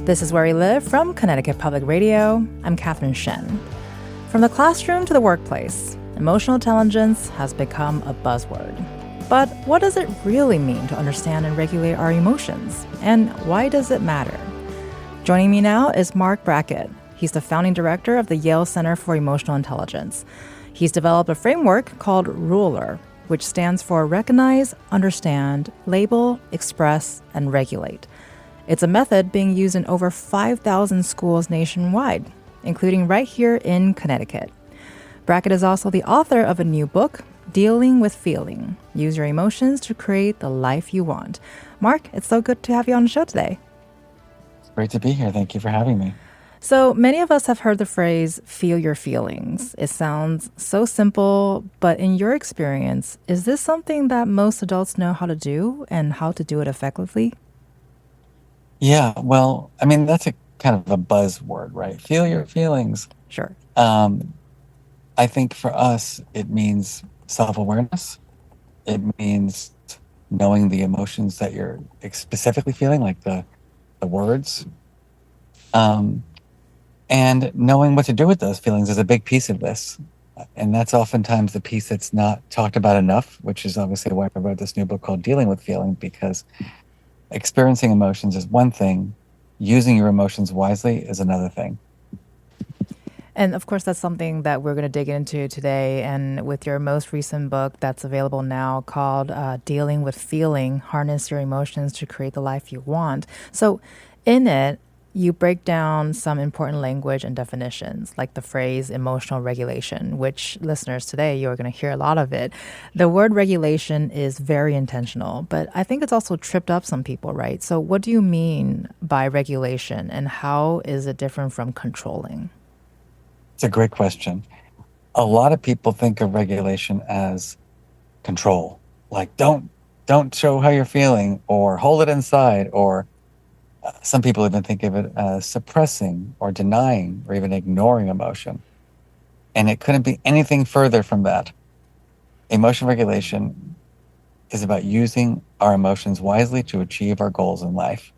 This is Where We Live from Connecticut Public Radio. I'm Catherine Shen. From the classroom to the workplace, emotional intelligence has become a buzzword. But what does it really mean to understand and regulate our emotions? And why does it matter? Joining me now is Marc Brackett. He's the founding director of the Yale Center for Emotional Intelligence. He's developed a framework called RULER, which stands for Recognize, Understand, Label, Express, and Regulate. It's a method being used in over 5,000 schools nationwide, including right here in Connecticut. Brackett is also the author of a new book, Dealing with Feeling. Use your emotions to create the life you want. Marc, it's so good to have you on the show today. Great to be here. Thank you for having me. So many of us have heard the phrase, feel your feelings. It sounds so simple, but in your experience, is this something that most adults know how to do and how to do it effectively? Yeah, well, I mean, that's a kind of a buzzword, right? Feel your feelings. Sure. I think for us, it means self-awareness. It means knowing the emotions that you're specifically feeling, like the words. And knowing what to do with those feelings is a big piece of this. And that's oftentimes the piece that's not talked about enough, which is obviously why I wrote this new book called Dealing with Feeling, because experiencing emotions is one thing, using your emotions wisely is another thing. And of course, that's something that we're going to dig into today. And with your most recent book that's available now called Dealing with Feeling, Harness Your Emotions to Create the Life You Want. So in it, you break down some important language and definitions, like the phrase emotional regulation, which listeners today, you're going to hear a lot of it. The word regulation is very intentional, but I think it's also tripped up some people, right? So what do you mean by regulation and how is it different from controlling? It's a great question. A lot of people think of regulation as control, like don't show how you're feeling or hold it inside, or some people even think of it as suppressing or denying or even ignoring emotion. And it couldn't be anything further from that. Emotion regulation is about using our emotions wisely to achieve our goals in life.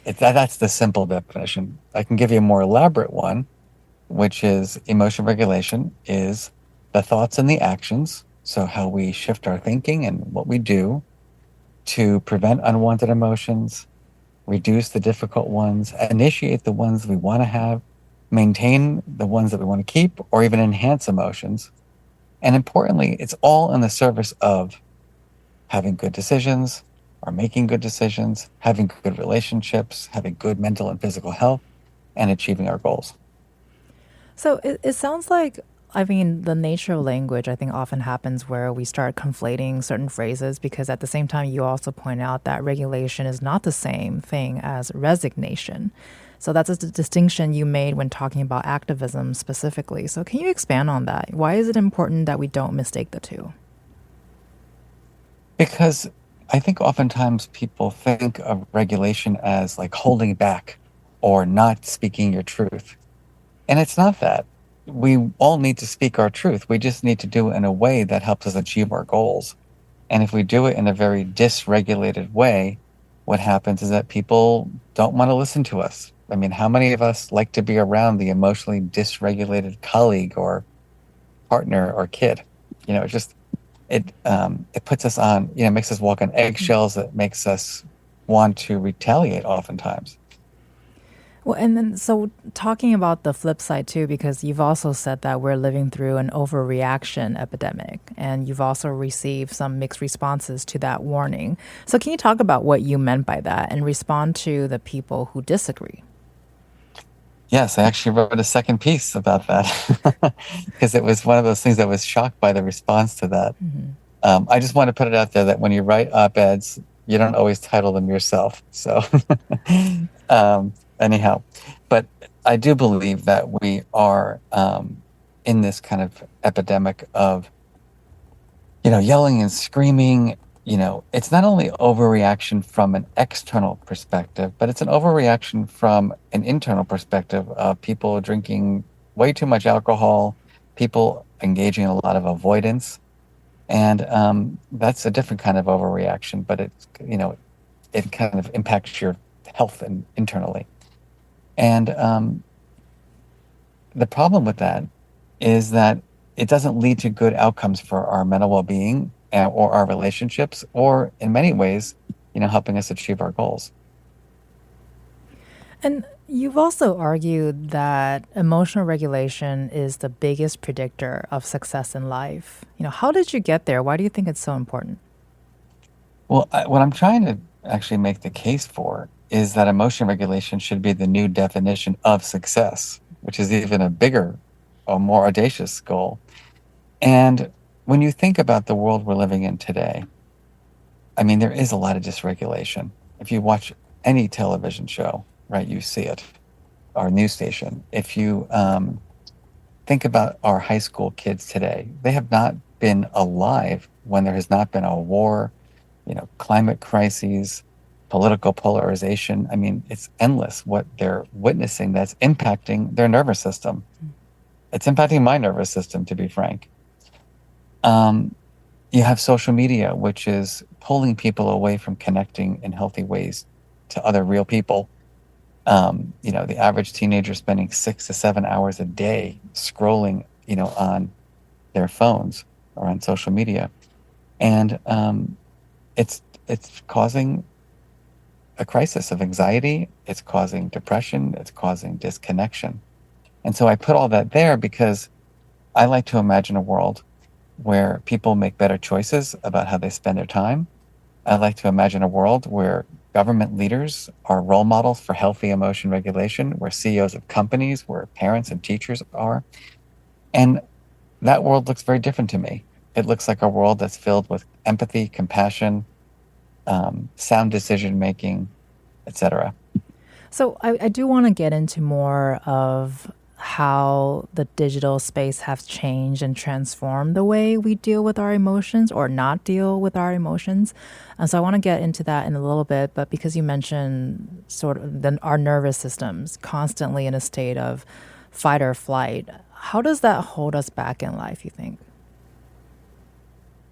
That's the simple definition. I can give you a more elaborate one, which is emotion regulation is the thoughts and the actions. So how we shift our thinking and what we do to prevent unwanted emotions, reduce the difficult ones, initiate the ones we want to have, maintain the ones that we want to keep, or even enhance emotions. And importantly, it's all in the service of having good decisions or making good decisions, having good relationships, having good mental and physical health, and achieving our goals. So it sounds like, I mean, the nature of language, I think, often happens where we start conflating certain phrases because at the same time, you also point out that regulation is not the same thing as resignation. So that's a distinction you made when talking about activism specifically. So can you expand on that? Why is it important that we don't mistake the two? Because I think oftentimes people think of regulation as like holding back or not speaking your truth. And it's not that. We all need to speak our truth. We just need to do it in a way that helps us achieve our goals. And if we do it in a very dysregulated way, what happens is that people don't want to listen to us. I mean, how many of us like to be around the emotionally dysregulated colleague or partner or kid? You know, it puts us on, makes us walk on eggshells. It makes us want to retaliate oftentimes. Well, and then so talking about the flip side too, because you've also said that we're living through an overreaction epidemic, and you've also received some mixed responses to that warning. So can you talk about what you meant by that and respond to the people who disagree? Yes, I actually wrote a second piece about that because it was one of those things that was shocked by the response to that. I just want to put it out there that when you write op-eds, you don't always title them yourself. So anyhow, but I do believe that we are in this kind of epidemic of, yelling and screaming. It's not only overreaction from an external perspective, but it's an overreaction from an internal perspective of people drinking way too much alcohol, people engaging in a lot of avoidance. And that's a different kind of overreaction, but it kind of impacts your health and internally. And the problem with that is that it doesn't lead to good outcomes for our mental well-being or our relationships, or in many ways, helping us achieve our goals. And you've also argued that emotional regulation is the biggest predictor of success in life. How did you get there? Why do you think it's so important? Well, what I'm trying to actually make the case for is that emotion regulation should be the new definition of success, which is even a bigger or more audacious goal. And when you think about the world we're living in today, I mean, there is a lot of dysregulation. If you watch any television show, right, you see it, or news station. If you think about our high school kids today, they have not been alive when there has not been a war, climate crises, political polarization. I mean, it's endless what they're witnessing that's impacting their nervous system. It's impacting my nervous system, to be frank. Um, you have social media, which is pulling people away from connecting in healthy ways to other real people. The average teenager spending 6 to 7 hours a day scrolling, on their phones or on social media, and it's causing a crisis of anxiety. It's causing depression. It's causing disconnection. And so I put all that there because I like to imagine a world where people make better choices about how they spend their time. I like to imagine a world where government leaders are role models for healthy emotion regulation, where CEOs of companies, where parents and teachers are. And that world looks very different to me. It looks like a world that's filled with empathy, compassion, sound decision making, etc. So I do want to get into more of how the digital space has changed and transformed the way we deal with our emotions or not deal with our emotions. And so I want to get into that in a little bit, but because you mentioned sort of our nervous systems constantly in a state of fight or flight, how does that hold us back in life, you think?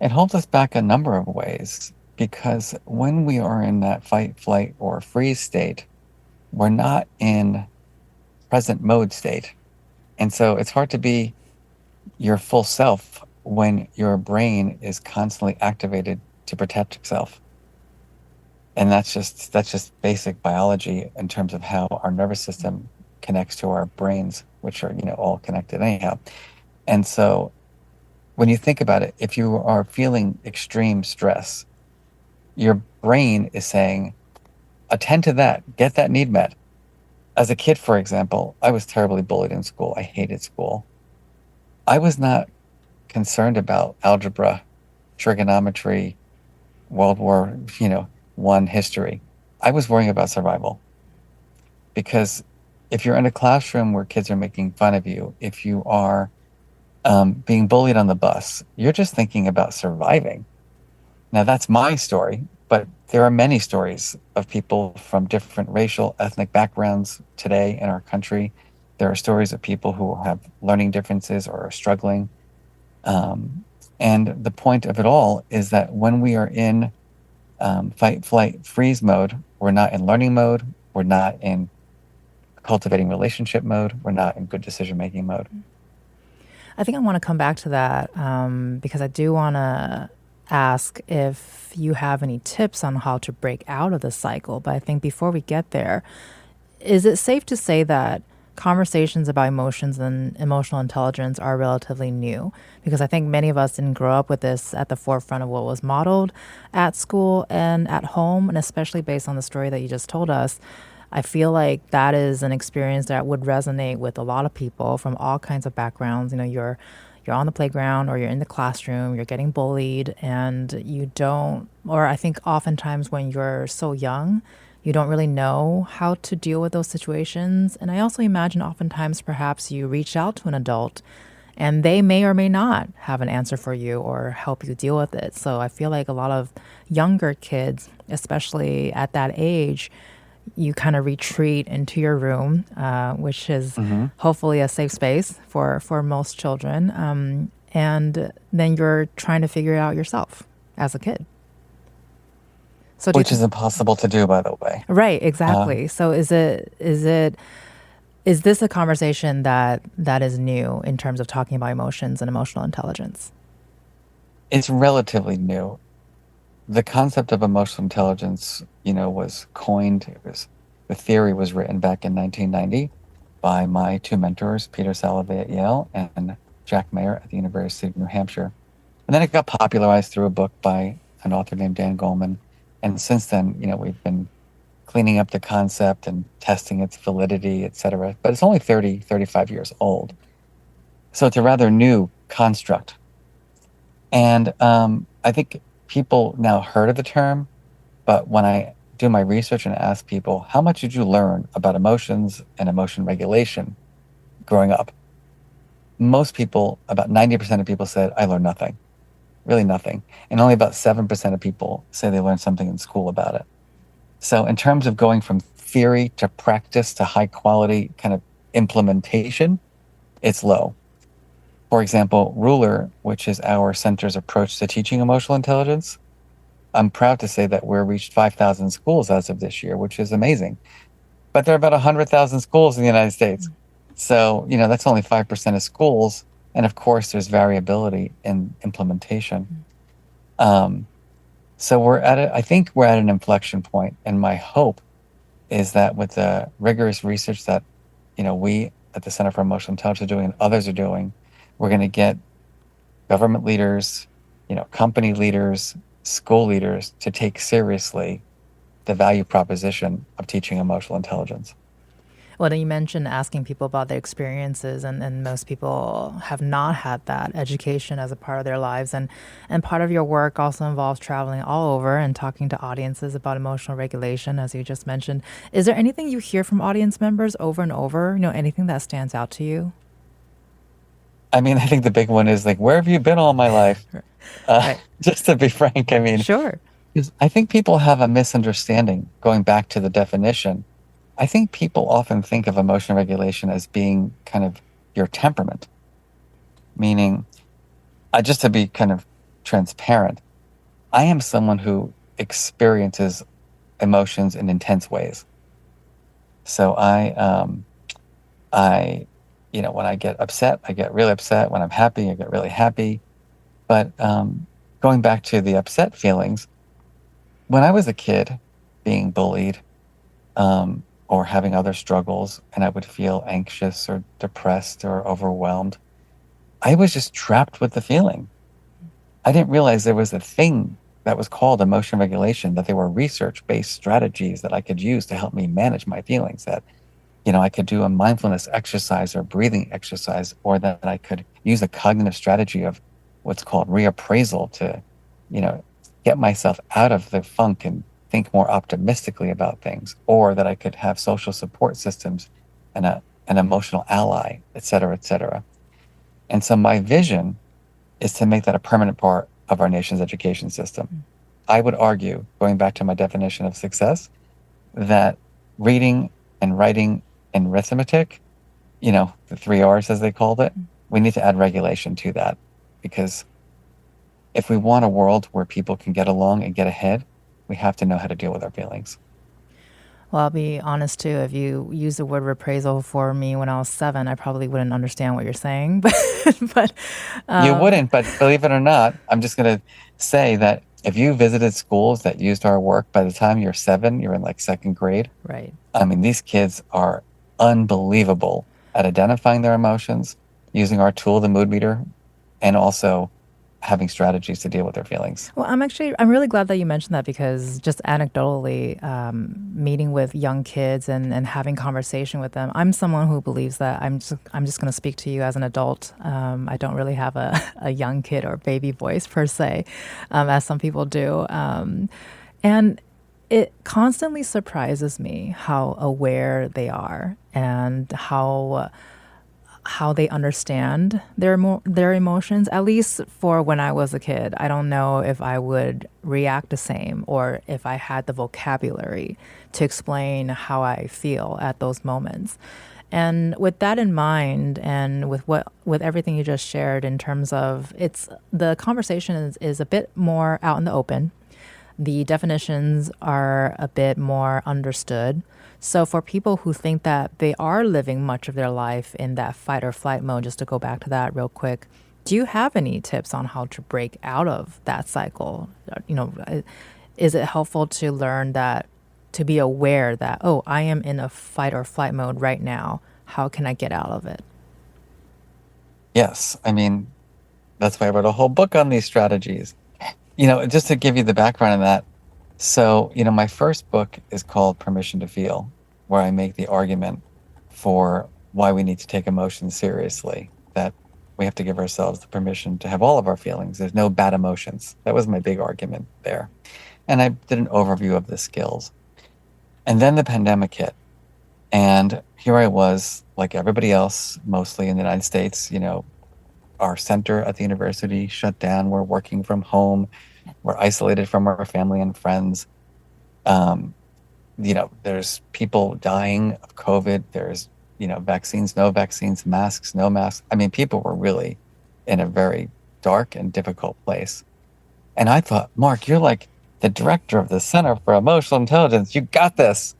It holds us back a number of ways because when we are in that fight, flight, or freeze state, we're not in present mode state. And so it's hard to be your full self when your brain is constantly activated to protect itself. And that's just basic biology in terms of how our nervous system connects to our brains, which are, all connected anyhow. And so when you think about it, if you are feeling extreme stress, your brain is saying, attend to that, get that need met. As a kid, for example, I was terribly bullied in school. I hated school. I was not concerned about algebra, trigonometry, World War, One history. I was worrying about survival because if you're in a classroom where kids are making fun of you, if you are being bullied on the bus, you're just thinking about surviving. Now, that's my story, but there are many stories of people from different racial, ethnic backgrounds today in our country. There are stories of people who have learning differences or are struggling. Um, and the point of it all is that when we are in fight, flight, freeze mode, we're not in learning mode, we're not in cultivating relationship mode, we're not in good decision making mode. I think I want to come back to that because I do want to ask if you have any tips on how to break out of the cycle. But I think before we get there, is it safe to say that conversations about emotions and emotional intelligence are relatively new? Because I think many of us didn't grow up with this at the forefront of what was modeled at school and at home, and especially based on the story that you just told us. I feel like that is an experience that would resonate with a lot of people from all kinds of backgrounds. You're on the playground or you're in the classroom, you're getting bullied, and you don't, or I think oftentimes when you're so young, you don't really know how to deal with those situations. And I also imagine oftentimes perhaps you reach out to an adult and they may or may not have an answer for you or help you deal with it. So I feel like a lot of younger kids, especially at that age, you kind of retreat into your room, which is Hmm. hopefully a safe space for most children. And then you're trying to figure it out yourself as a kid. So do you which think, is impossible to do, by the way. right, Uh, exactly. So is this a conversation that is new in terms of talking about emotions and emotional intelligence? it's relatively new. The concept of emotional intelligence, was coined. The theory was written back in 1990 by my two mentors, Peter Salovey at Yale and Jack Mayer at the University of New Hampshire. And then it got popularized through a book by an author named Dan Goleman. And since then, we've been cleaning up the concept and testing its validity, et cetera. But it's only 30, 35 years old. So it's a rather new construct. And I think people now heard of the term, but when I do my research and ask people, how much did you learn about emotions and emotion regulation growing up? Most people, about 90% of people said, I learned nothing, really nothing. And only about 7% of people say they learned something in school about it. So, in terms of going from theory to practice to high quality kind of implementation, it's low. For example, Ruler, which is our center's approach to teaching emotional intelligence, I'm proud to say that we're reached 5,000 schools as of this year, which is amazing. But there are about 100,000 schools in the United States. So, that's only 5% of schools. And of course, there's variability in implementation. Um, so I think we're at an inflection point, and my hope is that with the rigorous research that, we at the Center for Emotional Intelligence are doing and others are doing, we're going to get government leaders, company leaders, school leaders to take seriously the value proposition of teaching emotional intelligence. Well, you mentioned asking people about their experiences, and most people have not had that education as a part of their lives. And part of your work also involves traveling all over and talking to audiences about emotional regulation, as you just mentioned. Is there anything you hear from audience members over and over? Anything that stands out to you? I mean, I think the big one is like, where have you been all my life? Right. Just to be frank, I mean, Sure. 'cause I think people have a misunderstanding going back to the definition. I think people often think of emotion regulation as being kind of your temperament, meaning, just to be kind of transparent, I am someone who experiences emotions in intense ways. So I, when I get upset, I get really upset. When I'm happy, I get really happy. But going back to the upset feelings, when I was a kid being bullied, or having other struggles, and I would feel anxious or depressed or overwhelmed, I was just trapped with the feeling. I didn't realize there was a thing that was called emotion regulation, that there were research-based strategies that I could use to help me manage my feelings, that, I could do a mindfulness exercise or breathing exercise, or that I could use a cognitive strategy of what's called reappraisal to, you know, get myself out of the funk and think more optimistically about things, or that I could have social support systems and an emotional ally, et cetera, et cetera. And so my vision is to make that a permanent part of our nation's education system. I would argue, going back to my definition of success, that reading and writing and arithmetic, the three R's as they called it, we need to add regulation to that. Because if we want a world where people can get along and get ahead, we have to know how to deal with our feelings. Well, I'll be honest too. If you use the word reprisal for me when I was 7, I probably wouldn't understand what you're saying. But You um, wouldn't, but believe it or not, I'm just going to say that if you visited schools that used our work, by the time you're 7, you're in like second grade. right. I mean, these kids are unbelievable at identifying their emotions, using our tool, the mood meter, and also having strategies to deal with their feelings. Well, I'm really glad that you mentioned that because just anecdotally, meeting with young kids and having conversation with them, I'm someone who believes that I'm just going to speak to you as an adult. I don't really have a young kid or baby voice per se, as some people do. And it constantly surprises me how aware they are and how they understand their emotions. At least for when I was a kid, I don't know if I would react the same or if I had the vocabulary to explain how I feel at those moments. And with that in mind, and with everything you just shared in terms of it's the conversation is a bit more out in the open, the definitions are a bit more understood. So, for people who think that they are living much of their life in that fight or flight mode, just to go back to that real quick, do you have any tips on how to break out of that cycle? Is it helpful to learn that, to be aware that, oh, I am in a fight or flight mode right now? How can I get out of it? Yes, I mean, that's why I wrote a whole book on these strategies. Just to give you the background on that. So, my first book is called Permission to Feel, where I make the argument for why we need to take emotions seriously, that we have to give ourselves the permission to have all of our feelings. There's no bad emotions. That was my big argument there. And I did an overview of the skills. And then the pandemic hit. And here I was, like everybody else, mostly in the United States, our center at the university shut down. We're working from home. We're isolated from our family and friends. Um, there's people dying of COVID. There's, vaccines, no vaccines, masks, no masks. I mean, people were really in a very dark and difficult place. And I thought, Marc, you're like the director of the Center for Emotional Intelligence. You got this.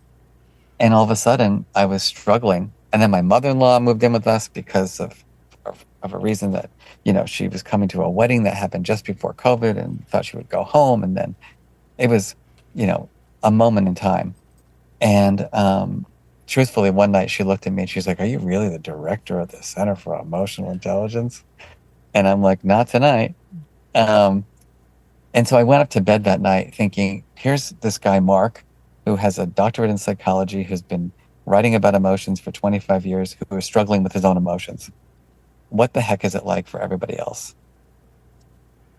And all of a sudden, I was struggling. And then my mother-in-law moved in with us because of a reason that, she was coming to a wedding that happened just before COVID and thought she would go home. And then it was, a moment in time. And truthfully, one night she looked at me and she's like, "Are you really the director of the Center for Emotional Intelligence?" And I'm like, "Not tonight." Um, and so I went up to bed that night thinking, here's this guy, Marc, who has a doctorate in psychology, who's been writing about emotions for 25 years, who is struggling with his own emotions. What the heck is it like for everybody else?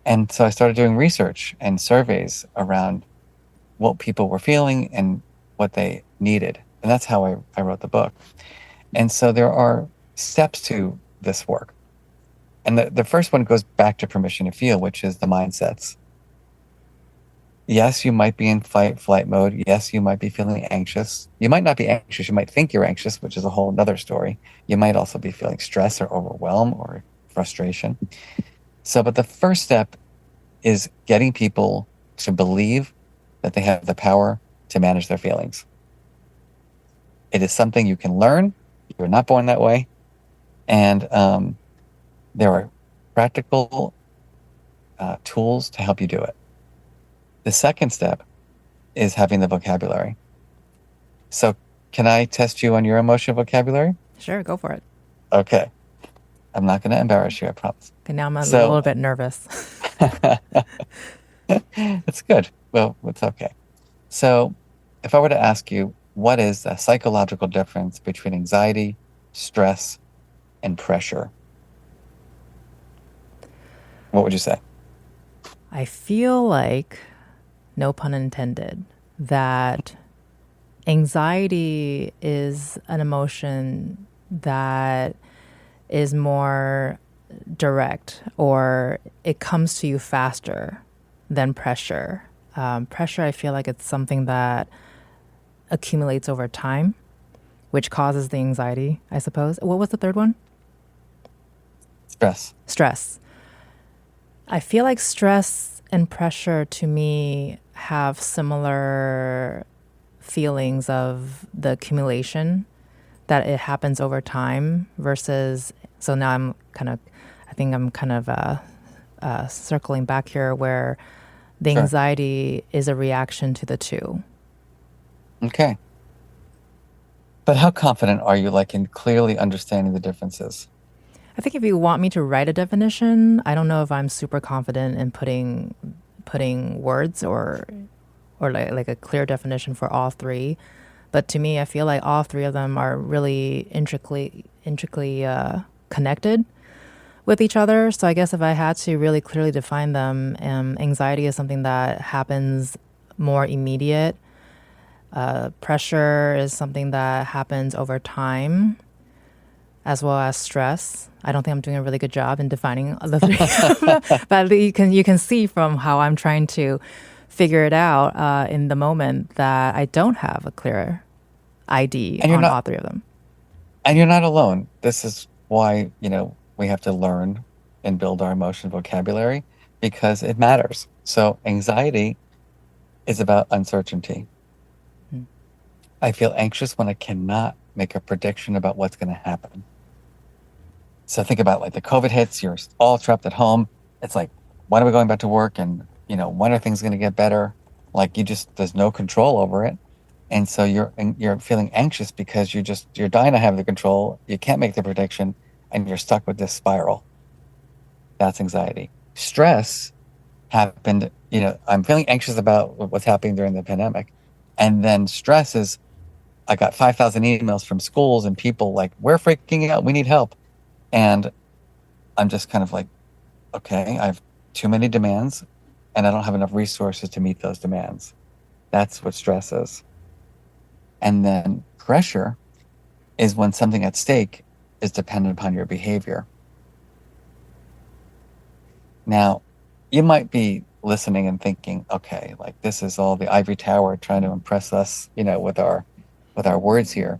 And so I started doing research and surveys around what people were feeling and what they needed. And that's how I wrote the book. And so there are steps to this work. And the first one goes back to permission to feel, which is the mindsets. Yes, you might be in fight flight mode. Yes, you might be feeling anxious. You might not be anxious. You might think you're anxious, which is a whole other story. You might also be feeling stress or overwhelm or frustration. But the first step is getting people to believe that they have the power to manage their feelings. It is something you can learn. You're not born that way. And there are practical tools to help you do it. The second step is having the vocabulary. So can I test you on your emotional vocabulary? Sure, go for it. Okay. I'm not going to embarrass you, I promise. Okay, now I'm a little bit nervous. It's good. Well, it's okay. So if I were to ask you, what is the psychological difference between anxiety, stress, and pressure? What would you say? I feel like, no pun intended, that anxiety is an emotion that is more direct, or it comes to you faster than pressure. Pressure, I feel like it's something that accumulates over time, which causes the anxiety, I suppose. What was the third one? Stress. Stress. I feel like stress and pressure to me have similar feelings of the accumulation, that it happens over time versus, so now I think I'm kind of circling back here where the Sure. anxiety is a reaction to the two. Okay. But how confident are you, like, in clearly understanding the differences? I think if you want me to write a definition, I don't know if I'm super confident in putting words or like a clear definition for all three. But to me, I feel like all three of them are really intricately connected with each other. So I guess if I had to really clearly define them, anxiety is something that happens more immediate. Pressure is something that happens over time, as well as stress. I don't think I'm doing a really good job in defining the three, but you can see from how I'm trying to figure it out in the moment that I don't have a clear ID And you're on not all three of them. and you're not alone. This is why, we have to learn and build our emotion vocabulary, because it matters. So anxiety is about uncertainty. Mm. I feel anxious when I cannot make a prediction about what's going to happen. So think about like the COVID hits, you're all trapped at home. It's like, when are we going back to work? And, when are things going to get better? Like there's no control over it. And so you're feeling anxious because you're dying to have the control. You can't make the prediction and you're stuck with this spiral. That's anxiety. Stress happened, I'm feeling anxious about what's happening during the pandemic. And then stress is, I got 5,000 emails from schools and people like, we're freaking out. We need help. And I'm just kind of like, okay, I have too many demands and I don't have enough resources to meet those demands. That's what stress is. And then pressure is when something at stake is dependent upon your behavior. Now, you might be listening and thinking, okay, like this is all the ivory tower trying to impress us, with our words here.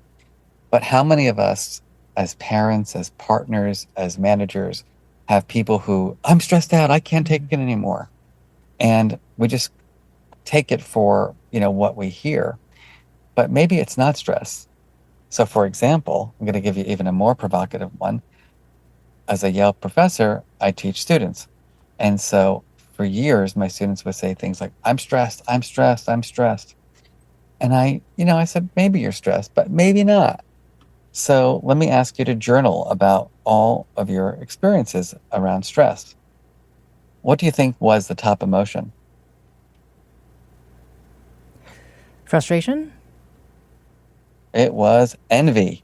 But how many of us as parents, as partners, as managers have people who, I'm stressed out, I can't take it anymore. And we just take it for, what we hear. But maybe it's not stress. So for example, I'm going to give you even a more provocative one. As a Yale professor, I teach students. And so for years, my students would say things like, I'm stressed, I'm stressed, I'm stressed. And I said, maybe you're stressed, but maybe not. So let me ask you to journal about all of your experiences around stress. What do you think was the top emotion? Frustration? It was envy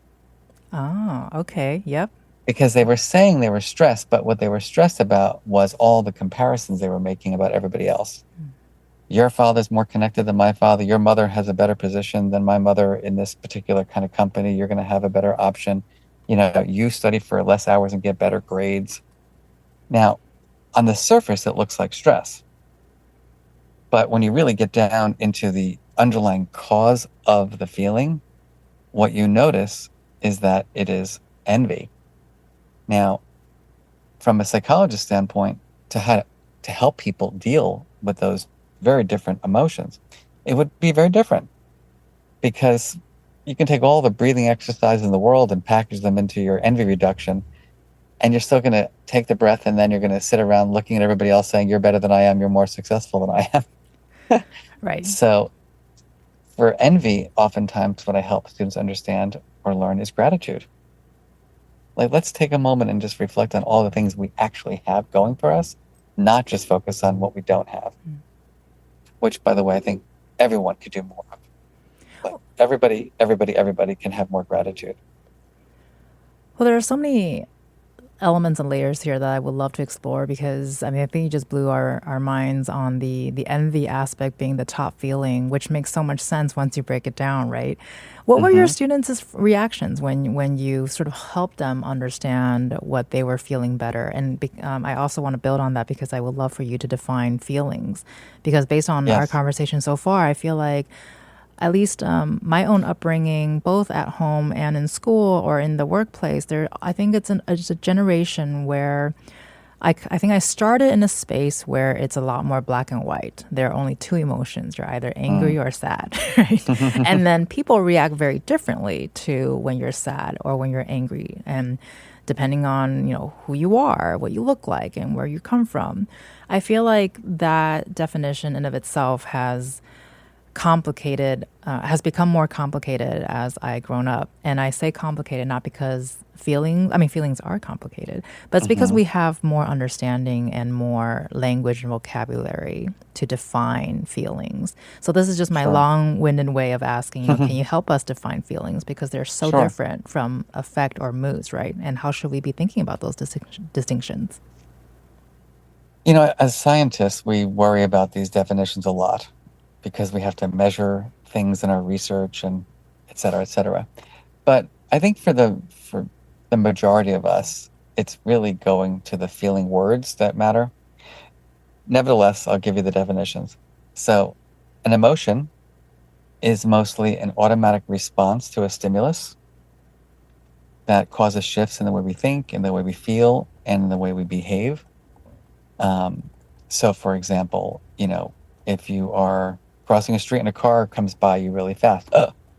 Oh, okay. Yep. because they were saying they were stressed, but what they were stressed about was all the comparisons they were making about everybody else. Your father's more connected than my father. Your mother has a better position than my mother in this particular kind of company. You're going to have a better option. You study for less hours and get better grades. Now, on the surface, it looks like stress. But when you really get down into the underlying cause of the feeling, what you notice is that it is envy. Now, from a psychologist standpoint, to help people deal with those very different emotions, it would be very different because you can take all the breathing exercises in the world and package them into your envy reduction, and you're still going to take the breath and then you're going to sit around looking at everybody else saying, you're better than I am, you're more successful than I am. Right. So for envy, oftentimes what I help students understand or learn is gratitude. Like, let's take a moment and just reflect on all the things we actually have going for us, not just focus on what we don't have, which, by the way, I think everyone could do more of. Like, everybody can have more gratitude. Well, there are so many elements and layers here that I would love to explore because I mean I think you just blew our minds on the envy aspect being the top feeling, which makes so much sense once you break it down, right? What were your Hmm. students' reactions when you sort of helped them understand what they were feeling better? And I also want to build on that because I would love for you to define feelings because based on our Yes. conversation so far, I feel like at least my own upbringing, both at home and in school or in the workplace, I think it's a generation where I think I started in a space where it's a lot more black and white. There are only two emotions. You're either angry Mm. or sad, right? And then people react very differently to when you're sad or when you're angry. And depending on, who you are, what you look like, and where you come from. I feel like that definition in of itself has become more complicated as I grown up. And I say complicated not because feelings are complicated, but it's because Hmm. we have more understanding and more language and vocabulary to define feelings. So this is just my Sure. long-winded way of asking, can you help us define feelings because they're so Sure. different from affect or moods, right? And how should we be thinking about those distinctions? As scientists, we worry about these definitions a lot because we have to measure things in our research and et cetera, et cetera. But I think for the majority of us, it's really going to the feeling words that matter. Nevertheless, I'll give you the definitions. So, an emotion is mostly an automatic response to a stimulus that causes shifts in the way we think, in the way we feel, and in the way we behave. Um, so, for example, if you are crossing a street and a car comes by you really fast,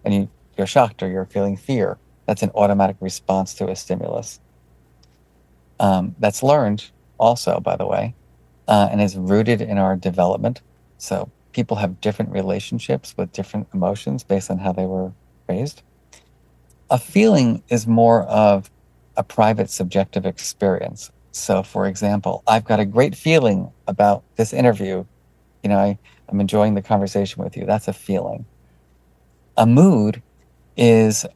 and you're shocked or you're feeling fear. That's an automatic response to a stimulus. That's learned also, by the way, and is rooted in our development. So people have different relationships with different emotions based on how they were raised. A feeling is more of a private subjective experience. So, for example, I've got a great feeling about this interview. I'm enjoying the conversation with you. That's a feeling. A mood is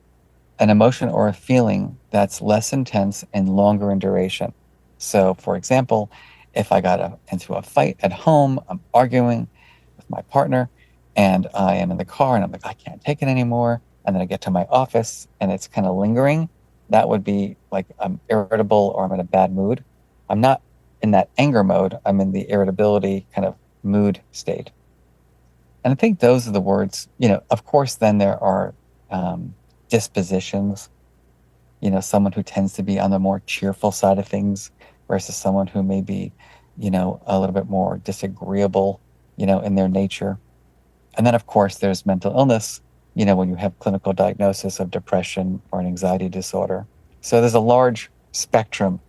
an emotion or a feeling that's less intense and longer in duration. So, for example, if I got into a fight at home, I'm arguing with my partner, and I am in the car and I'm like, I can't take it anymore. And then I get to my office and it's kind of lingering. That would be like I'm irritable or I'm in a bad mood. I'm not in that anger mode, I'm in the irritability kind of mood state. And I think those are the words, of course, then there are dispositions, someone who tends to be on the more cheerful side of things versus someone who may be, a little bit more disagreeable, in their nature. And then, of course, there's mental illness, when you have clinical diagnosis of depression or an anxiety disorder. So there's a large spectrum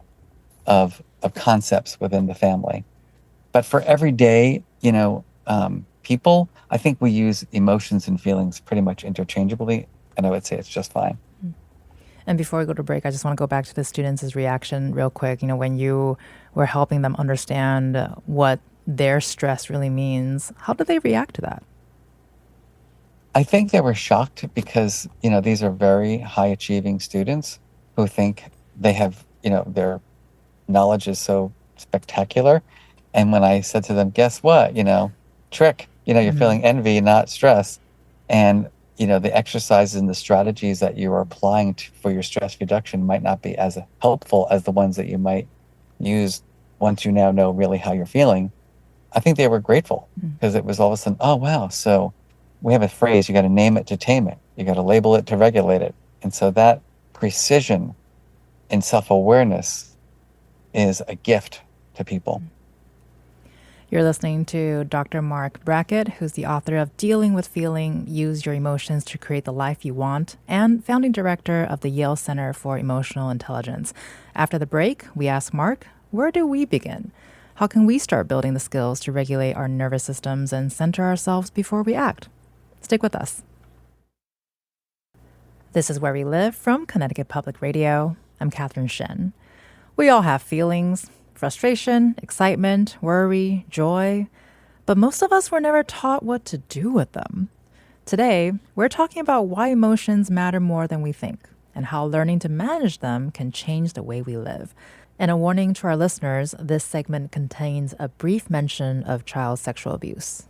of concepts within the family. But for everyday, people, I think we use emotions and feelings pretty much interchangeably. And I would say it's just fine. And before we go to break, I just want to go back to the students' reaction real quick. When you were helping them understand what their stress really means, how did they react to that? I think they were shocked because, these are very high achieving students who think they have, their knowledge is so spectacular. And when I said to them, guess what? Trick, you're feeling envy, not stress. And, the exercises and the strategies that you are applying for your stress reduction might not be as helpful as the ones that you might use once you now know really how you're feeling. I think they were grateful because it was all of a sudden, oh, wow. So we have a phrase, you got to name it to tame it. You got to label it to regulate it. And so that precision in self-awareness is a gift to people. You're listening to Dr. Marc Brackett, who's the author of Dealing with Feeling, Use Your Emotions to Create the Life You Want, and founding director of the Yale Center for Emotional Intelligence. After the break, we ask Marc, where do we begin? How can we start building the skills to regulate our nervous systems and center ourselves before we act? Stick with us. This is Where We Live from Connecticut Public Radio. I'm Catherine Shen. We all have feelings. Frustration, excitement, worry, joy. But most of us were never taught what to do with them. Today, we're talking about why emotions matter more than we think and how learning to manage them can change the way we live. And a warning to our listeners, this segment contains a brief mention of child sexual abuse.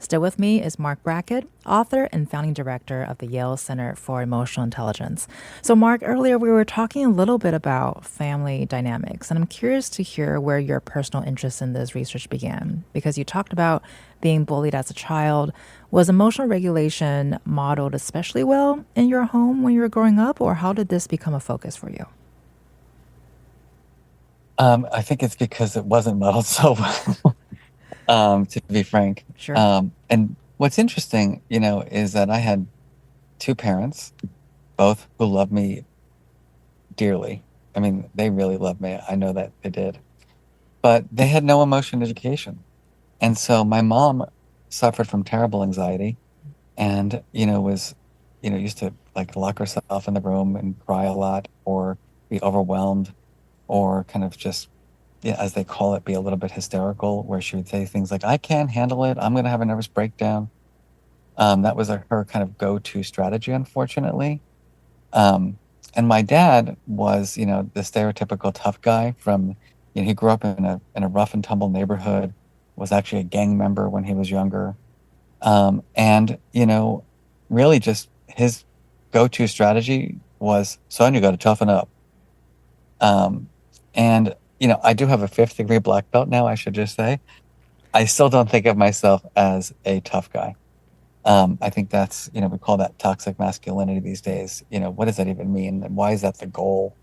Still with me is Marc Brackett, author and founding director of the Yale Center for Emotional Intelligence. So, Marc, earlier we were talking a little bit about family dynamics, and I'm curious to hear where your personal interest in this research began, because you talked about being bullied as a child. Was emotional regulation modeled especially well in your home when you were growing up, or how did this become a focus for you? I think it's because it wasn't modeled so well. To be frank. Sure. And what's interesting, is that I had two parents, both who loved me dearly. I mean, they really loved me. I know that they did. But they had no emotion education. And so my mom suffered from terrible anxiety and, was, used to like lock herself in the room and cry a lot or be overwhelmed or kind of just as they call it, be a little bit hysterical, where she would say things like, I can't handle it. I'm going to have a nervous breakdown. That was her kind of go-to strategy, unfortunately. And my dad was, the stereotypical tough guy from, he grew up in a rough and tumble neighborhood, was actually a gang member when he was younger. And, really just his go-to strategy was, son, you got to toughen up. And I do have a 5th-degree black belt now, I should just say. I still don't think of myself as a tough guy. I think that's, we call that toxic masculinity these days. What does that even mean? And why is that the goal?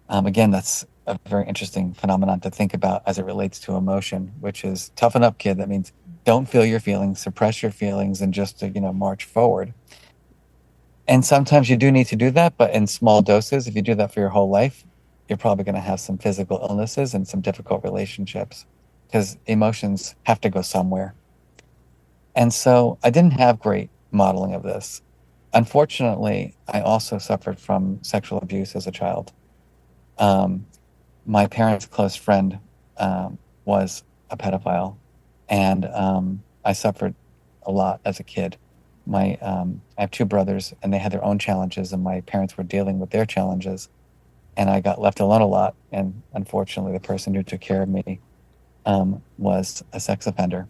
Again, that's a very interesting phenomenon to think about as it relates to emotion, which is toughen up, kid. That means don't feel your feelings, suppress your feelings, and just to, march forward. And sometimes you do need to do that, but in small doses. If you do that for your whole life, you're probably going to have some physical illnesses and some difficult relationships because emotions have to go somewhere. And so I didn't have great modeling of this. Unfortunately, I also suffered from sexual abuse as a child. Um, my parents' close friend was a pedophile, and I suffered a lot as a kid. I have two brothers, and they had their own challenges, and my parents were dealing with their challenges, and I got left alone a lot. And unfortunately, the person who took care of me was a sex offender.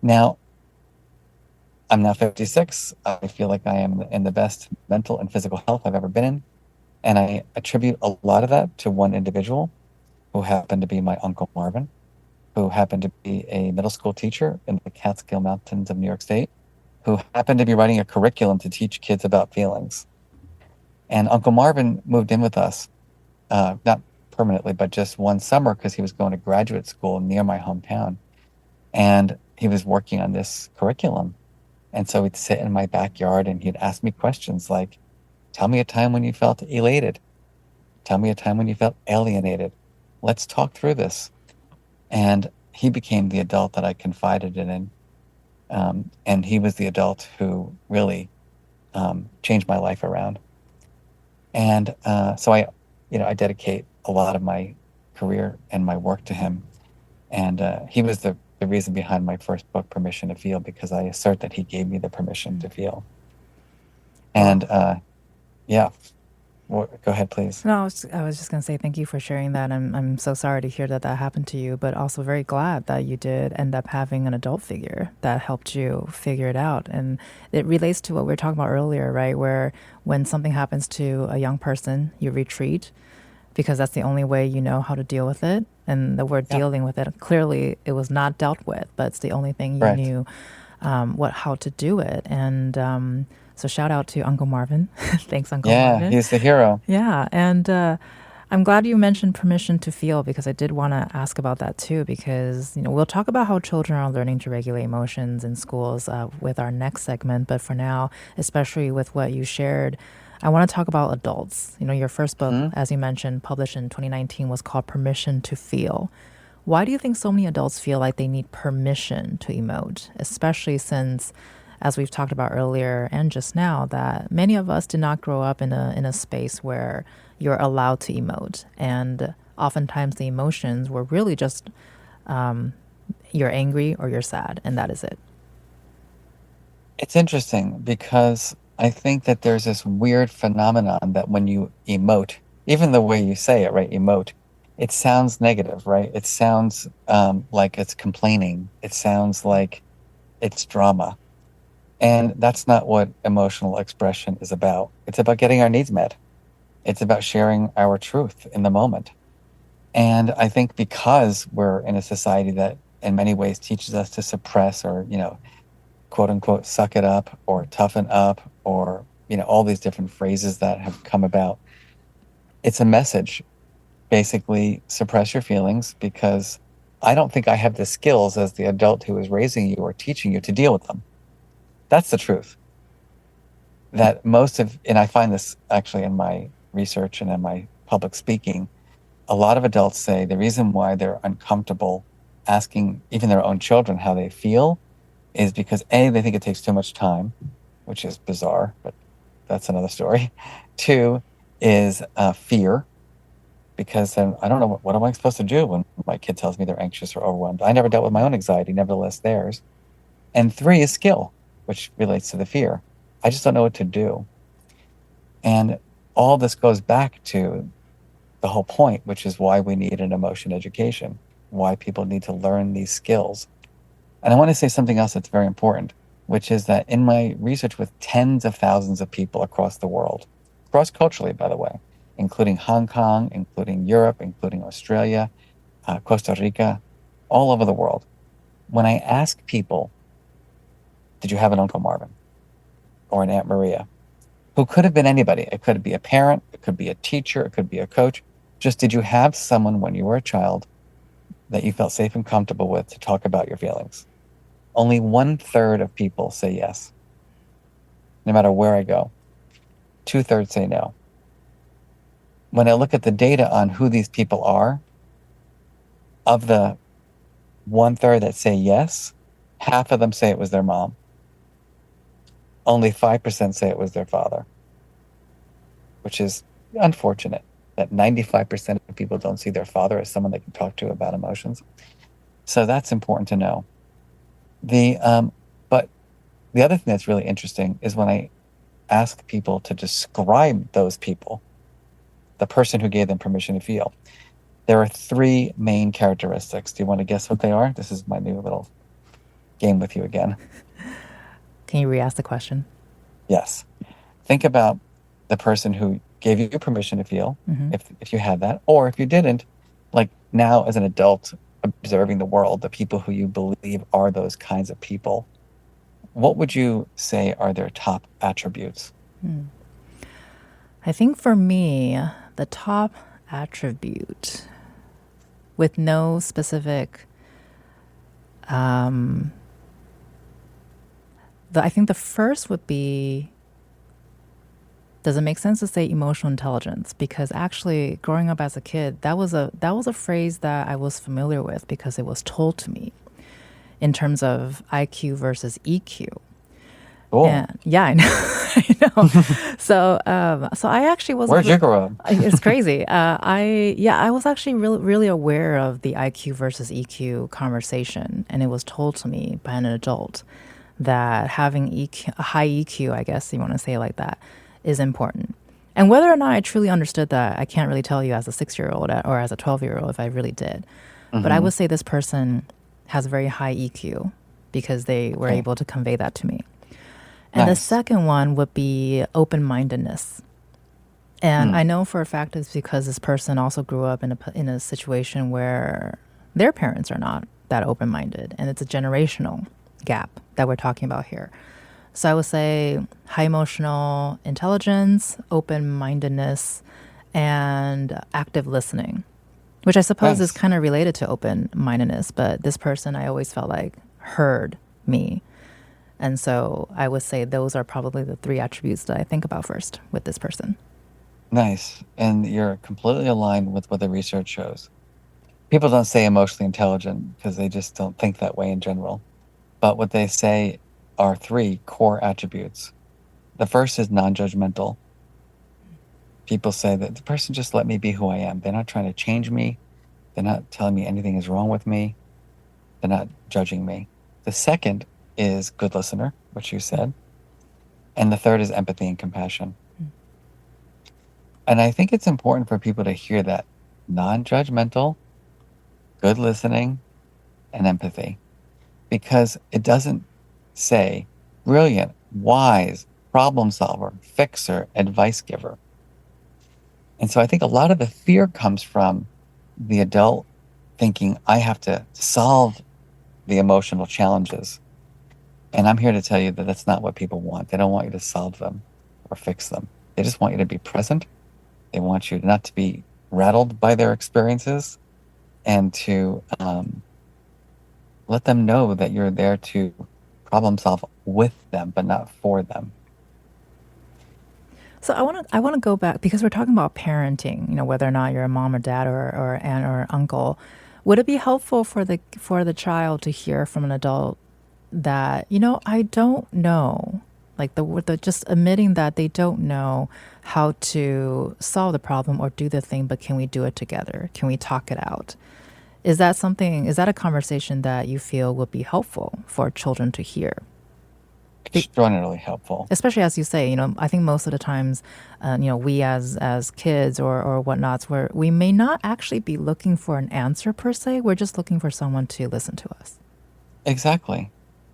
Now, I'm now 56. I feel like I am in the best mental and physical health I've ever been in, and I attribute a lot of that to one individual who happened to be my Uncle Marvin, who happened to be a middle school teacher in the Catskill Mountains of New York State, who happened to be writing a curriculum to teach kids about feelings. And Uncle Marvin moved in with us, not permanently, but just one summer because he was going to graduate school near my hometown. And he was working on this curriculum. And so he'd sit in my backyard and he'd ask me questions like, tell me a time when you felt elated. Tell me a time when you felt alienated. Let's talk through this. And he became the adult that I confided in. And he was the adult who really changed my life around. And so I dedicate a lot of my career and my work to him. And he was the reason behind my first book, Permission to Feel, because I assert that he gave me the permission to feel. Well, And yeah, go ahead, please. no, I was just going to say thank you for sharing that. I'm so sorry to hear that that happened to you, but also very glad that you did end up having an adult figure that helped you figure it out. And it relates to what we were talking about earlier, right? Where when something happens to a young person, you retreat because that's the only way you know how to deal with it. And the word Yeah, dealing with it, clearly it was not dealt with, but it's the only thing you right. knew how to do it. And so shout out to Uncle Marvin. Thanks, Uncle Yeah, Marvin. he's the hero. Yeah, and I'm glad you mentioned permission to feel because I did want to ask about that too. Because we'll talk about how children are learning to regulate emotions in schools with our next segment. But for now, especially with what you shared, I want to talk about adults. Your first book, Hmm. as you mentioned, published in 2019, was called Permission to Feel. Why do you think so many adults feel like they need permission to emote, especially since, as we've talked about earlier and just now, that many of us did not grow up in a space where you're allowed to emote, and oftentimes the emotions were really just you're angry or you're sad, and that is it. It's interesting because I think that there's this weird phenomenon that when you emote, even the way you say it, right, emote, it sounds negative, right? It sounds like it's complaining. It sounds like it's drama. And that's not what emotional expression is about. It's about getting our needs met. It's about sharing our truth in the moment. And I think because we're in a society that in many ways teaches us to suppress or, quote unquote, suck it up or toughen up or, all these different phrases that have come about, it's a message. Basically, suppress your feelings because I don't think I have the skills as the adult who is raising you or teaching you to deal with them. That's the truth. And I find this actually in my research and in my public speaking, a lot of adults say the reason why they're uncomfortable asking even their own children how they feel is because A, they think it takes too much time, which is bizarre, but that's another story. Two is fear, because then I don't know what am I supposed to do when my kid tells me they're anxious or overwhelmed. I never dealt with my own anxiety, nevertheless theirs. And three is skill, which relates to the fear. I just don't know what to do. And all this goes back to the whole point, which is why we need an emotion education, why people need to learn these skills. And I want to say something else that's very important, which is that in my research with tens of thousands of people across the world, cross culturally, by the way, including Hong Kong, including Europe, including Australia, Costa Rica, all over the world, when I ask people, did you have an Uncle Marvin or an Aunt Maria, who could have been anybody? It could be a parent, it could be a teacher, it could be a coach. Just did you have someone when you were a child that you felt safe and comfortable with to talk about your feelings? Only 1/3 of people say yes, no matter where I go. 2/3 say no. When I look at the data on who these people are, of the 1/3 that say yes, half of them say it was their mom. Only 5% say it was their father, which is unfortunate that 95% of people don't see their father as someone they can talk to about emotions. So that's important to know. But the other thing that's really interesting is when I ask people to describe those people, the person who gave them permission to feel, there are 3 main characteristics. Do you want to guess what they are? This is my new little game with you again. Can you re-ask the question? Yes. Think about the person who gave you permission to feel, Mm-hmm. if you had that, or if you didn't, like now as an adult observing the world, the people who you believe are those kinds of people, what would you say are their top attributes? I think for me, the top attribute with no specific, I think the first would be, does it make sense to say emotional intelligence? Because actually, growing up as a kid, that was a phrase that I was familiar with because it was told to me in terms of IQ versus EQ. Cool. And yeah, I know, I know. So I actually was. Where'd you grow up? It's crazy. I was actually really aware of the IQ versus EQ conversation, and it was told to me by an adult that having a high EQ, I guess you want to say it like that, is important. And whether or not I truly understood that, I can't really tell you as a 6-year-old or as a 12-year-old if I really did. But I Mm-hmm. would say this person has very high EQ because they were Okay. able to convey that to me. And the Nice. second one would be open mindedness. And Hmm. I know for a fact it's because this person also grew up in a situation where their parents are not that open minded. And it's a generational gap that we're talking about here. So I would say high emotional intelligence, open mindedness, and active listening, which I suppose is Nice. kind of related to open mindedness. But this person I always felt like heard me. And so I would say those are probably the 3 attributes that I think about first with this person. Nice. And you're completely aligned with what the research shows. People don't say emotionally intelligent because they just don't think that way in general. But what they say are 3 core attributes. The first is non-judgmental. People say that the person just let me be who I am. They're not trying to change me. They're not telling me anything is wrong with me. They're not judging me. The second is good listener, which you said. And the third is empathy and compassion. And I think it's important for people to hear that non-judgmental, good listening, and empathy, because it doesn't say brilliant, wise, problem solver, fixer, advice giver. And so I think a lot of the fear comes from the adult thinking, I have to solve the emotional challenges. And I'm here to tell you that that's not what people want. They don't want you to solve them or fix them. They just want you to be present. They want you not to be rattled by their experiences and to let them know that you're there to problem solve with them, but not for them. So I want to go back because we're talking about parenting, whether or not you're a mom or dad or aunt or uncle. Would it be helpful for the child to hear from an adult that, I don't know, like the just admitting that they don't know how to solve the problem or do the thing, but can we do it together? Can we talk it out? Is that a conversation that you feel would be helpful for children to hear? Be- Extraordinarily helpful. Especially as you say, I think most of the times, we as kids or whatnots, where we may not actually be looking for an answer per se. We're just looking for someone to listen to us. Exactly.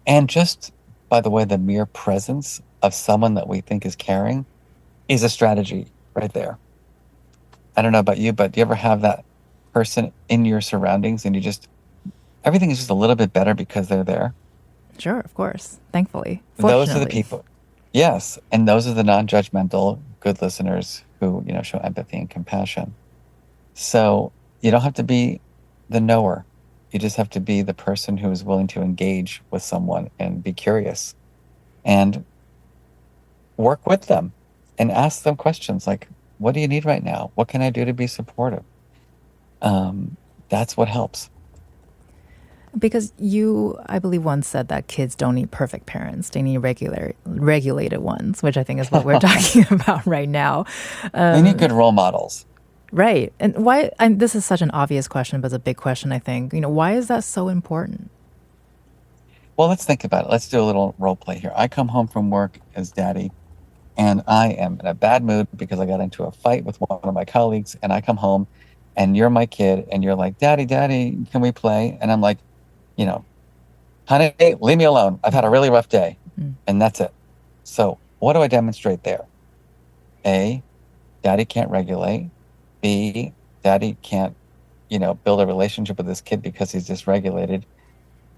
And just by the way, the mere presence of someone that we think is caring is a strategy right there. I don't know about you, but do you ever have that person in your surroundings and everything is just a little bit better because they're there? Sure, of course. Thankfully, Those are the fortunately. people. Yes. And those are the non-judgmental, good listeners who, show empathy and compassion. So you don't have to be the knower. You just have to be the person who is willing to engage with someone and be curious and work with them and ask them questions like, what do you need right now? What can I do to be supportive? Um, that's what helps. Because you, I believe, once said that kids don't need perfect parents; they need regulated ones, which I think is what we're talking about right now. They need Um, good role models. right? And why? And this is such an obvious question, but it's a big question. I think why is that so important? Well, let's think about it. Let's do a little role play here. I come home from work as daddy, and I am in a bad mood because I got into a fight with one of my colleagues, and I come home and you're my kid, and you're like, Daddy, Daddy, can we play? And I'm like, you know, honey, leave me alone. I've had a really rough day. Mm. And that's it. So, what do I demonstrate there? A, daddy can't regulate. B, daddy can't, build a relationship with this kid because he's dysregulated.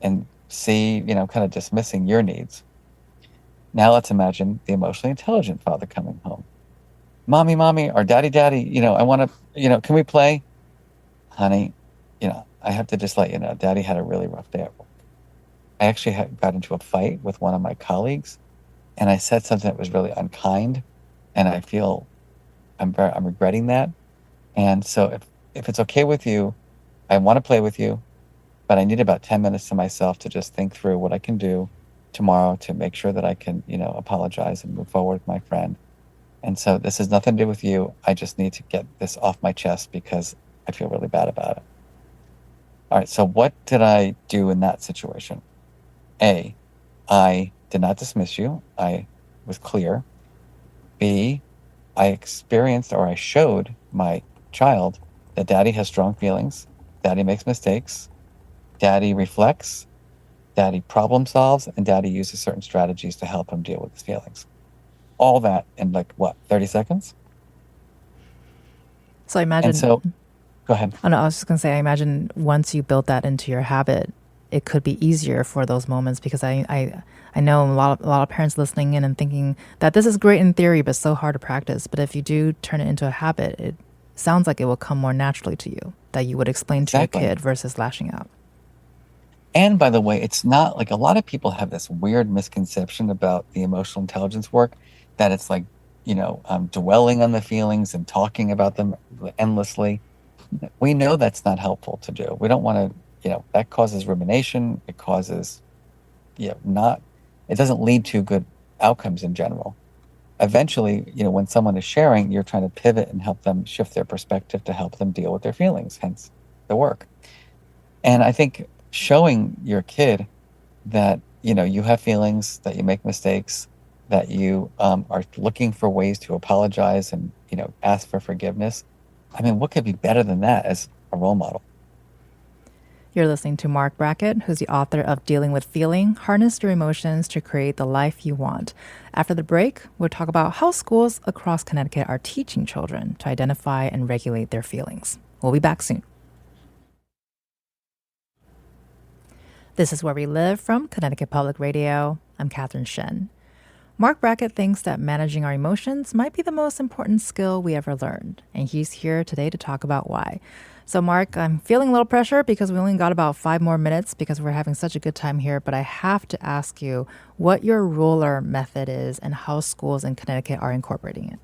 And C, kind of dismissing your needs. Now let's imagine the emotionally intelligent father coming home. Mommy, mommy, or daddy, daddy, I want to, can we play? Honey, I have to just let you know, daddy had a really rough day at work. I actually got into a fight with one of my colleagues and I said something that was really unkind. And I feel I'm regretting that. And so if it's okay with you, I want to play with you, but I need about 10 minutes to myself to just think through what I can do tomorrow to make sure that I can, apologize and move forward with my friend. And so this has nothing to do with you. I just need to get this off my chest because I feel really bad about it. All right. So what did I do in that situation? A, I did not dismiss you. I was clear. B, I experienced or I showed my child that daddy has strong feelings, daddy makes mistakes, daddy reflects, daddy problem solves, and daddy uses certain strategies to help him deal with his feelings. All that in like what, 30 seconds? So I And imagine. so go ahead. Oh no, I was just gonna say, I imagine once you build that into your habit, it could be easier for those moments because I know a lot of parents listening in and thinking that this is great in theory but so hard to practice. But if you do turn it into a habit, it sounds like it will come more naturally to you that you would explain to your Exactly. kid versus lashing out. And by the way, it's not like a lot of people have this weird misconception about the emotional intelligence work that it's like, dwelling on the feelings and talking about them endlessly. We know that's not helpful to do. We don't want to, that causes rumination. It causes, not, it doesn't lead to good outcomes in general. Eventually, when someone is sharing, you're trying to pivot and help them shift their perspective to help them deal with their feelings, hence the work. And I think showing your kid that, you have feelings, that you make mistakes, that you are looking for ways to apologize and, ask for forgiveness. I mean, what could be better than that as a role model? You're listening to Marc Brackett, who's the author of Dealing with Feeling: Harness Your Emotions to Create the Life You Want. After the break, we'll talk about how schools across Connecticut are teaching children to identify and regulate their feelings. We'll be back soon. This is Where We Live from Connecticut Public Radio. I'm Catherine Shen. Marc Brackett thinks that managing our emotions might be the most important skill we ever learned, and he's here today to talk about why. So, Marc, I'm feeling a little pressure because we only got about 5 more minutes because we're having such a good time here, but I have to ask you what your ruler method is and how schools in Connecticut are incorporating it.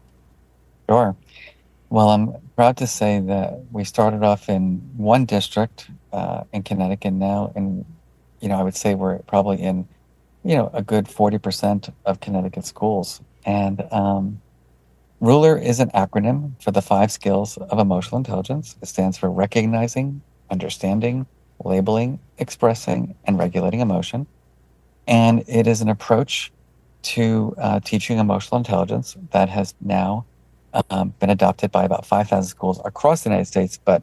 Sure. Well, I'm proud to say that we started off in one district in Connecticut now, and I would say we're probably in a good 40% of Connecticut schools. And RULER is an acronym for the five skills of emotional intelligence. It stands for recognizing, understanding, labeling, expressing, and regulating emotion. And it is an approach to teaching emotional intelligence that has now been adopted by about 5,000 schools across the United States, but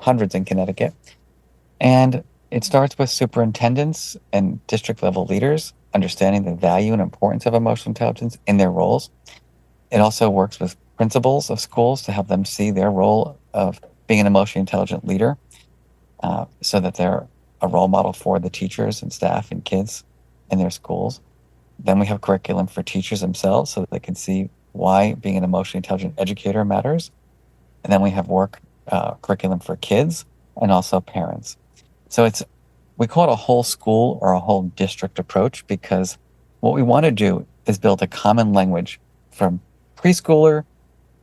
hundreds in Connecticut. And it starts with superintendents and district level leaders understanding the value and importance of emotional intelligence in their roles. It also works with principals of schools to help them see their role of being an emotionally intelligent leader so that they're a role model for the teachers and staff and kids in their schools. Then we have curriculum for teachers themselves so that they can see why being an emotionally intelligent educator matters. And then we have curriculum for kids and also parents. So we call it a whole school or a whole district approach because what we want to do is build a common language from preschooler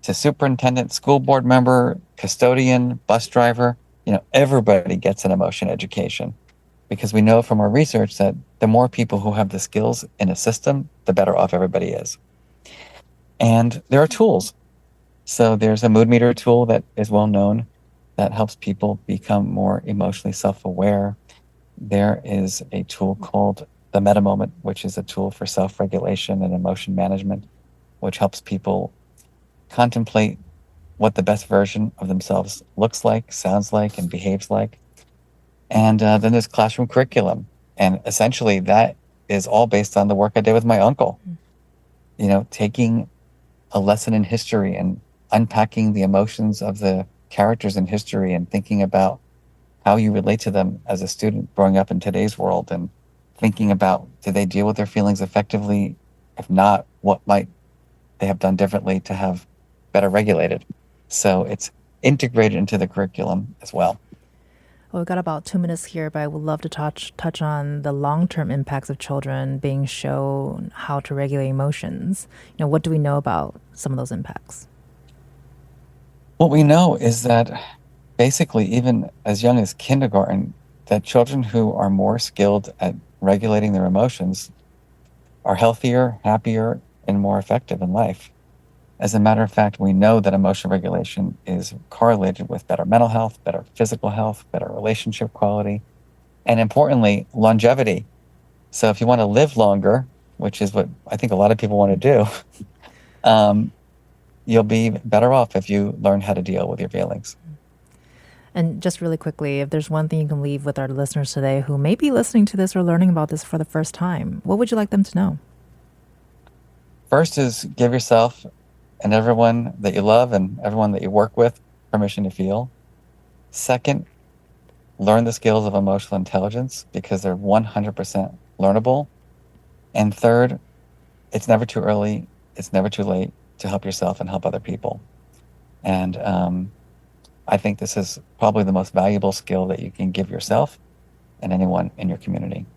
to superintendent, school board member, custodian, bus driver. Everybody gets an emotion education because we know from our research that the more people who have the skills in a system, the better off everybody is. And there are tools. So there's a mood meter tool that is well known that helps people become more emotionally self-aware. There is a tool called the Meta Moment, which is a tool for self-regulation and emotion management, which helps people contemplate what the best version of themselves looks like, sounds like, and behaves like. And then there's classroom curriculum. And essentially that is all based on the work I did with my uncle. Taking a lesson in history and unpacking the emotions of the characters in history and thinking about how you relate to them as a student growing up in today's world, and thinking about, do they deal with their feelings effectively? If not, what might they have done differently to have better regulated? So it's integrated into the curriculum as well. Well, we've got about 2 minutes here, but I would love to touch on the long-term impacts of children being shown how to regulate emotions. What do we know about some of those impacts? What we know is that basically, even as young as kindergarten, that children who are more skilled at regulating their emotions are healthier, happier, and more effective in life. As a matter of fact, we know that emotional regulation is correlated with better mental health, better physical health, better relationship quality, and importantly, longevity. So if you want to live longer, which is what I think a lot of people want to do, you'll be better off if you learn how to deal with your feelings. And just really quickly, if there's one thing you can leave with our listeners today who may be listening to this or learning about this for the first time, what would you like them to know? First is give yourself and everyone that you love and everyone that you work with permission to feel. Second, learn the skills of emotional intelligence because they're 100% learnable. And third, it's never too early, it's never too late to help yourself and help other people. And I think this is probably the most valuable skill that you can give yourself and anyone in your community.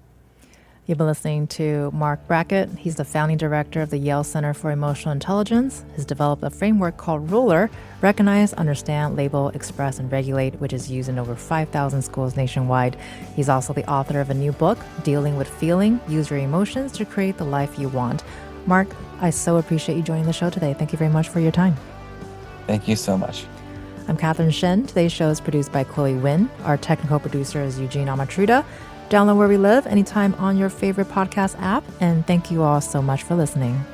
You've been listening to Marc Brackett. He's the founding director of the Yale Center for Emotional Intelligence. He's developed a framework called RULER, Recognize, Understand, Label, Express, and Regulate, which is used in over 5,000 schools nationwide. He's also the author of a new book, Dealing with Feeling, Use Your Emotions to Create the Life You Want. Marc, I so appreciate you joining the show today. Thank you very much for your time. Thank you so much. I'm Catherine Shen. Today's show is produced by Chloe Wynn. Our technical producer is Eugene Amatruda. Download Where We Live anytime on your favorite podcast app. And thank you all so much for listening.